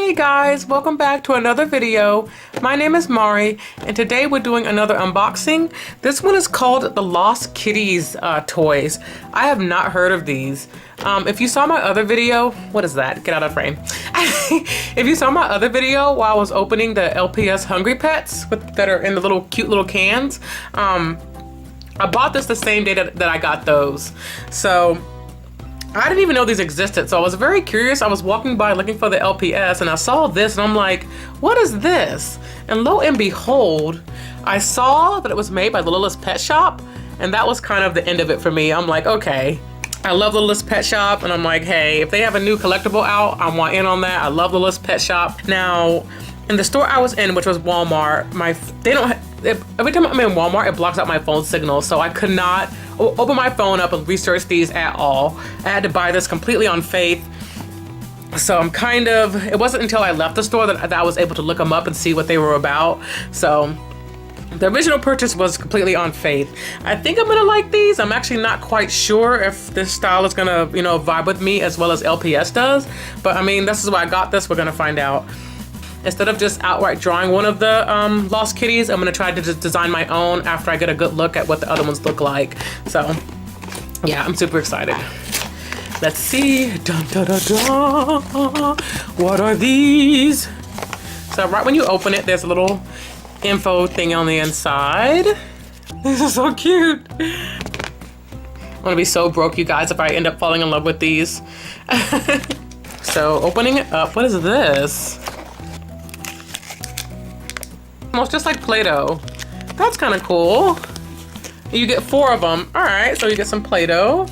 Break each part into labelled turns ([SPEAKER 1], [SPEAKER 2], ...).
[SPEAKER 1] Hey guys, welcome back to another video. My name is Mari and today we're doing another unboxing. This one is called the Lost Kitties toys. I have not heard of these. If you saw my other video, what is that? Get out of frame. If you saw my other video while I was opening the LPS Hungry Pets that are in the little cute little cans, I bought this the same day that I got those. So I didn't even know these existed, so I was very curious. I was walking by looking for the LPS and I saw this and I'm like, what is this? And lo and behold, I saw that it was made by Littlest Pet Shop, and that was kind of the end of it for me. I'm like, okay, I love Littlest Pet Shop, and I'm like, hey, if they have a new collectible out, I want in on that. I love Littlest Pet Shop. Now, in the store I was in, which was Walmart, every time I'm in Walmart, it blocks out my phone signal, so I could not open my phone up and research these at all. I had to buy this completely on faith. So it wasn't until I left the store that I was able to look them up and see what they were about. So the original purchase was completely on faith. I think I'm gonna like these. I'm actually not quite sure if this style is gonna, vibe with me as well as LPS does. But I mean, this is why I got this. We're gonna find out. Instead of just outright drawing one of the Lost Kitties, I'm gonna try to just design my own after I get a good look at what the other ones look like. So yeah, I'm super excited. Let's see. Dun, dun, dun, dun. What are these? So right when you open it, there's a little info thing on the inside. These are so cute. I'm gonna be so broke, you guys, if I end up falling in love with these. So opening it up, what is this? Almost just like Play-Doh. That's kind of cool. You get 4 of them. All right, so you get some Play-Doh.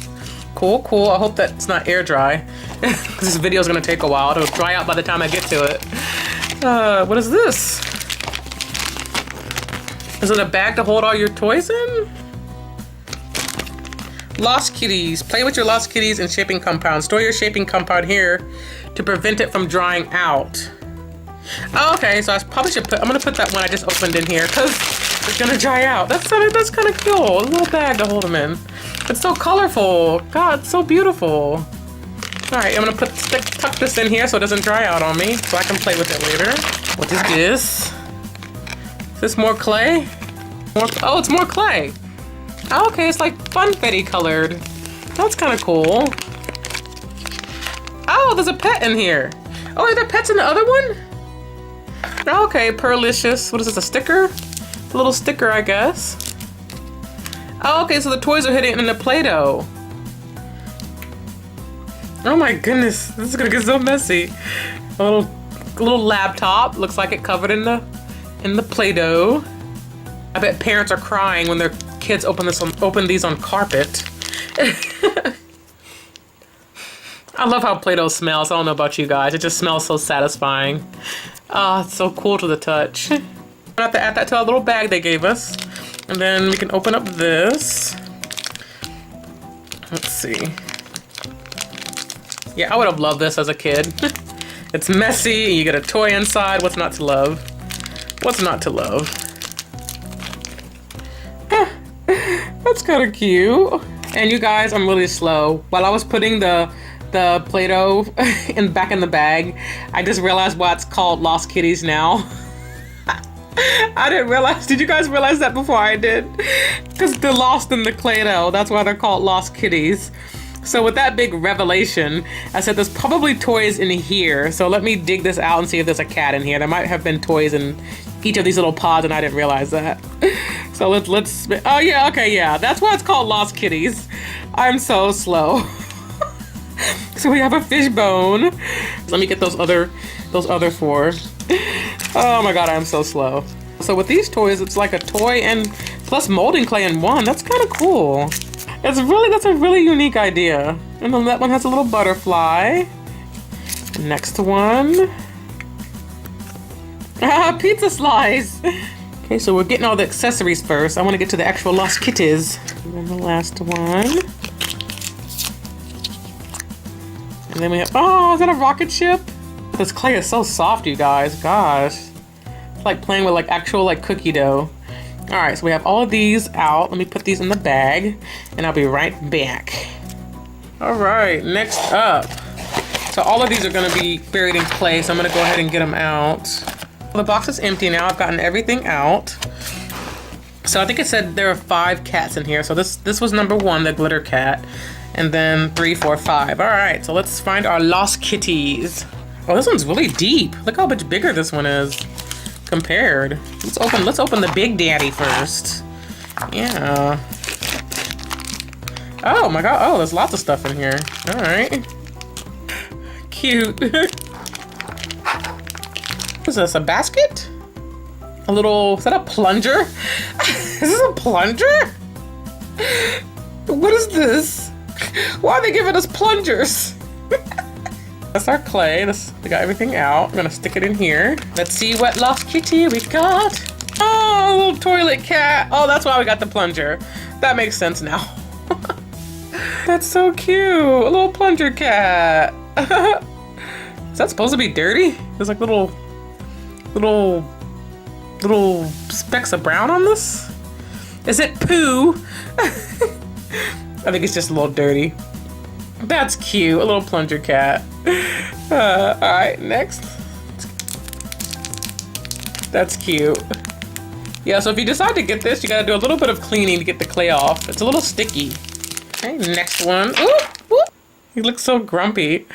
[SPEAKER 1] Cool, cool. I hope that's not air dry. This video is gonna take a while. It'll dry out by the time I get to it. What is this? Is it a bag to hold all your toys in? Lost Kitties. Play with your Lost Kitties in shaping compound. Store your shaping compound here to prevent it from drying out. Oh, okay, so I probably should I'm gonna put that one I just opened in here because it's gonna dry out. That's kind of cool. A little bag to hold them in. It's so colorful. God, it's so beautiful. All right, I'm gonna tuck this in here so it doesn't dry out on me, so I can play with it later. What is this? Is this more clay? Oh, it's more clay. Oh, okay, it's like funfetti colored. That's kind of cool. Oh, there's a pet in here. Oh, are there pets in the other one? Okay, Pearlicious. What is this, a sticker? A little sticker, I guess. Oh, okay, so the toys are hidden in the Play-Doh. Oh my goodness, this is gonna get so messy. A little laptop, looks like it covered in the Play-Doh. I bet parents are crying when their kids open these on carpet. I love how Play-Doh smells. I don't know about you guys. It just smells so satisfying. Oh, it's so cool to the touch. I have to add that to our little bag they gave us. And then we can open up this. Let's see. Yeah, I would have loved this as a kid. It's messy, you get a toy inside. What's not to love? What's not to love? That's kind of cute. And you guys, I'm really slow. While I was putting the Play-Doh back in the bag, I just realized why it's called Lost Kitties now. I didn't realize. Did you guys realize that before I did? Because they're lost in the Play-Doh. That's why they're called Lost Kitties. So with that big revelation, I said there's probably toys in here. So let me dig this out and see if there's a cat in here. There might have been toys in each of these little pods and I didn't realize that. So let's, oh yeah, okay, yeah. That's why it's called Lost Kitties. I'm so slow. So we have a fish bone. Let me get those other 4. Oh my God, I'm so slow. So with these toys, it's like a toy and plus molding clay in one. That's kind of cool. That's a really unique idea. And then that one has a little butterfly. Next one. Ah, pizza slice. Okay, so we're getting all the accessories first. I want to get to the actual Lost Kitties. And then the last one. And then we have, oh, is that a rocket ship? This clay is so soft, you guys. Gosh. It's like playing with actual cookie dough. All right, so we have all of these out. Let me put these in the bag and I'll be right back. All right, next up, So all of these are gonna be buried in clay, so I'm gonna go ahead and get them out. Well, the box is empty now. I've gotten everything out. So I think it said there are 5 cats in here. So this was number 1, the glitter cat. And then 3, 4, 5. All right, so let's find our Lost Kitties. Oh, this one's really deep. Look how much bigger this one is compared. Let's open the Big Daddy first. Yeah. Oh my God, oh, there's lots of stuff in here. All right. Cute. What is this, a basket? A little, is that a plunger? Is this a plunger? What is this? Why are they giving us plungers? That's our clay. We got everything out. I'm gonna stick it in here. Let's see what Lost Kitty we got. Oh, a little toilet cat. Oh, that's why we got the plunger. That makes sense now. That's so cute. A little plunger cat. Is that supposed to be dirty? There's like little specks of brown on this? Is it poo? I think it's just a little dirty. That's cute, a little plunger cat. All right, next. That's cute. Yeah, so if you decide to get this, you gotta do a little bit of cleaning to get the clay off. It's a little sticky. Okay, next one. Ooh, ooh. He looks so grumpy.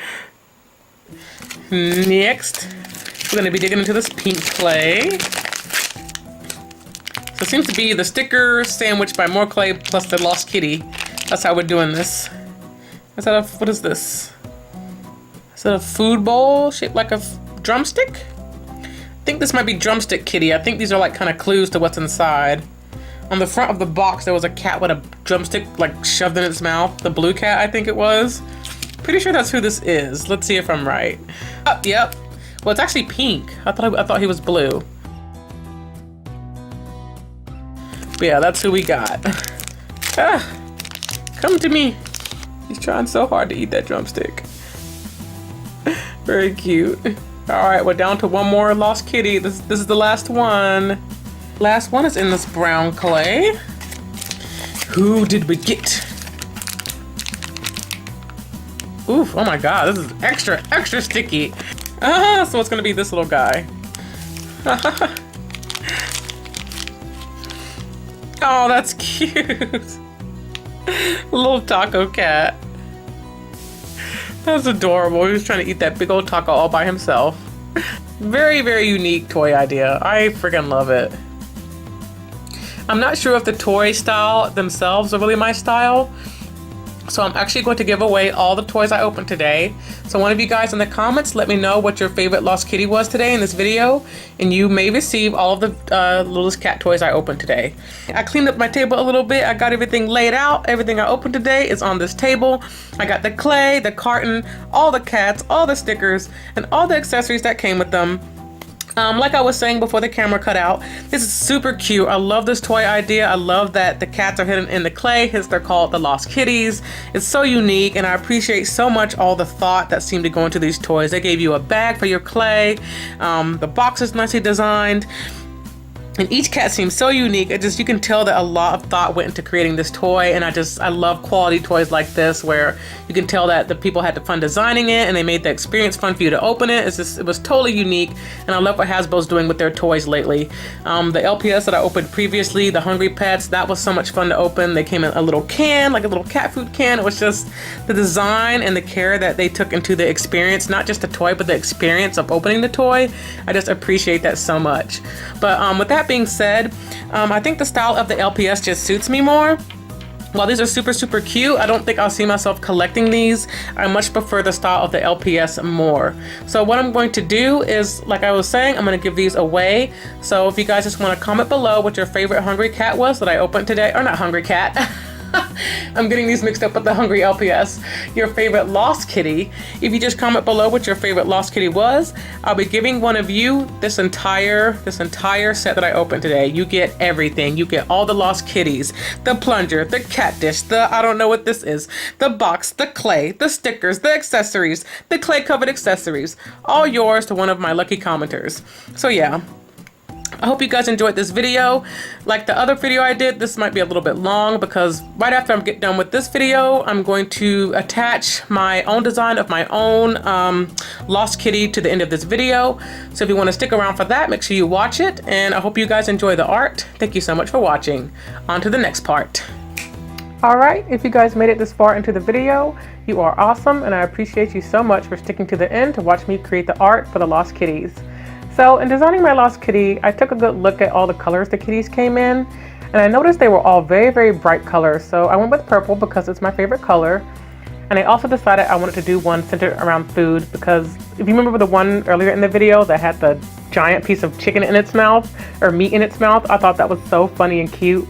[SPEAKER 1] Next, we're gonna be digging into this pink clay. So it seems to be the sticker sandwiched by more clay plus the Lost Kitty. That's how we're doing this. Is that what is this? Is that a food bowl shaped like a drumstick? I think this might be Drumstick Kitty. I think these are like kind of clues to what's inside. On the front of the box, there was a cat with a drumstick like shoved in its mouth. The blue cat, I think it was. Pretty sure that's who this is. Let's see if I'm right. Oh, yep. Well, it's actually pink. I thought he was blue. But yeah, that's who we got. Ah. Come to me. He's trying so hard to eat that drumstick. Very cute. All right, we're down to one more Lost Kitty. This is the last one. Last one is in this brown clay. Who did we get? Oof, oh my God, this is extra sticky. So it's gonna be this little guy. Oh, that's cute. Little taco cat. That's adorable. He was trying to eat that big old taco all by himself. Very, very unique toy idea. I freaking love it. I'm not sure if the toy style themselves are really my style. So I'm actually going to give away all the toys I opened today. So one of you guys in the comments, let me know what your favorite Lost Kitty was today in this video, and you may receive all of the littlest cat toys I opened today. I cleaned up my table a little bit. I got everything laid out. Everything I opened today is on this table. I got the clay, the carton, all the cats, all the stickers, and all the accessories that came with them. Like I was saying before the camera cut out, this is super cute. I love this toy idea. I love that the cats are hidden in the clay, hence they're called the Lost Kitties. It's so unique, and I appreciate so much all the thought that seemed to go into these toys. They gave you a bag for your clay. The box is nicely designed. And each cat seems so unique. You can tell that a lot of thought went into creating this toy, and I love quality toys like this where you can tell that the people had fun designing it and they made the experience fun for you to open it. It was totally unique, and I love what Hasbro's doing with their toys lately. The LPS that I opened previously, the Hungry Pets, that was so much fun to open. They came in a little can, like a little cat food can. It was just the design and the care that they took into the experience, not just the toy, but the experience of opening the toy. I just appreciate that so much. But with that being said, I think the style of the LPS just suits me more. While these are super cute, I don't think I'll see myself collecting these. I much prefer the style of the LPS more. So what I'm going to do is, like I was saying, I'm going to give these away. So if you guys just want to comment below what your favorite Hungry Cat was that I opened today, or not Hungry Cat. I'm getting these mixed up with the Hungry LPS. Your favorite Lost Kitty. If you just comment below what your favorite Lost Kitty was, I'll be giving one of you this entire set that I opened today. You get everything. You get all the Lost Kitties, the plunger, the cat dish, the I don't know what this is, the box, the clay, the stickers, the accessories, the clay covered accessories, all yours to one of my lucky commenters. So yeah. I hope you guys enjoyed this video. Like the other video I did, this might be a little bit long because right after I get done with this video, I'm going to attach my own design of my own Lost Kitty to the end of this video. So if you want to stick around for that, make sure you watch it. And I hope you guys enjoy the art. Thank you so much for watching. On to the next part. Alright, if you guys made it this far into the video, you are awesome, and I appreciate you so much for sticking to the end to watch me create the art for the Lost Kitties. So in designing my Lost Kitty, I took a good look at all the colors the kitties came in, and I noticed they were all very, very bright colors. So I went with purple because it's my favorite color, and I also decided I wanted to do one centered around food because if you remember the one earlier in the video that had the giant piece of chicken in its mouth, or meat in its mouth, I thought that was so funny and cute.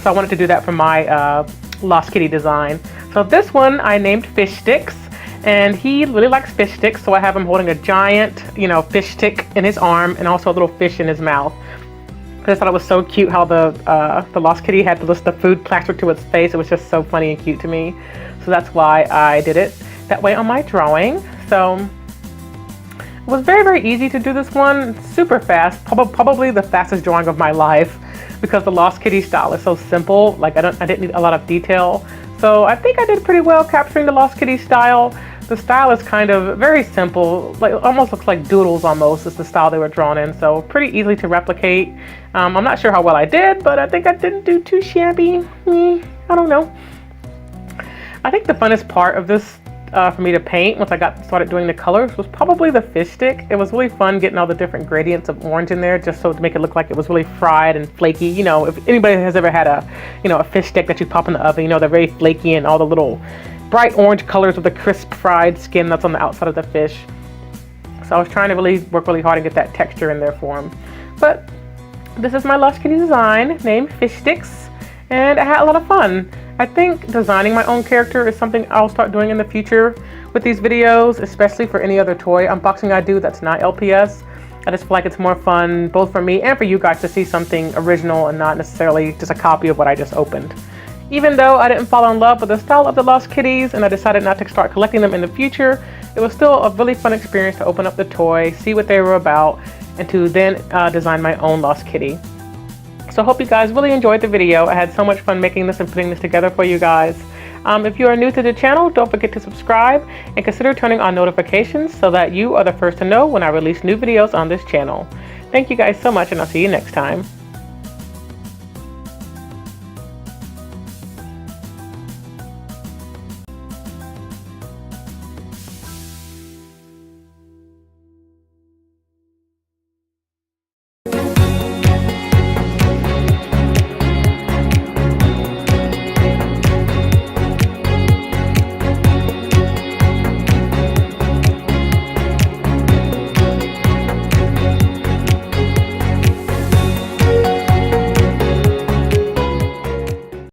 [SPEAKER 1] So I wanted to do that for my Lost Kitty design. So this one I named Fish Sticks, and he really likes fish sticks, so I have him holding a giant, fish stick in his arm and also a little fish in his mouth. I just thought it was so cute how the Lost Kitty had the food plastered to its face. It was just so funny and cute to me. So that's why I did it that way on my drawing. So it was very, very easy to do this one, super fast, probably the fastest drawing of my life because the Lost Kitty style is so simple. Like I didn't need a lot of detail. So I think I did pretty well capturing the Lost Kitty style. The style is kind of very simple, like almost looks like doodles almost is the style they were drawn in. So pretty easy to replicate. I'm not sure how well I did, but I think I didn't do too shabby. I don't know. I think the funnest part of this for me to paint once I got started doing the colors was probably the fish stick. It was really fun getting all the different gradients of orange in there just so to make it look like it was really fried and flaky. If anybody has ever had a fish stick that you pop in the oven, they're very flaky and all the little bright orange colors with the crisp fried skin that's on the outside of the fish. So I was trying to really work really hard and get that texture in there for them. But this is my Lost Kitty design named Fish Sticks, and I had a lot of fun. I think designing my own character is something I'll start doing in the future with these videos, especially for any other toy unboxing I do that's not LPS. I just feel like it's more fun both for me and for you guys to see something original and not necessarily just a copy of what I just opened. Even though I didn't fall in love with the style of the Lost Kitties and I decided not to start collecting them in the future, it was still a really fun experience to open up the toy, see what they were about, and to then design my own Lost Kitty. So I hope you guys really enjoyed the video. I had so much fun making this and putting this together for you guys. If you are new to the channel, don't forget to subscribe and consider turning on notifications so that you are the first to know when I release new videos on this channel. Thank you guys so much, and I'll see you next time.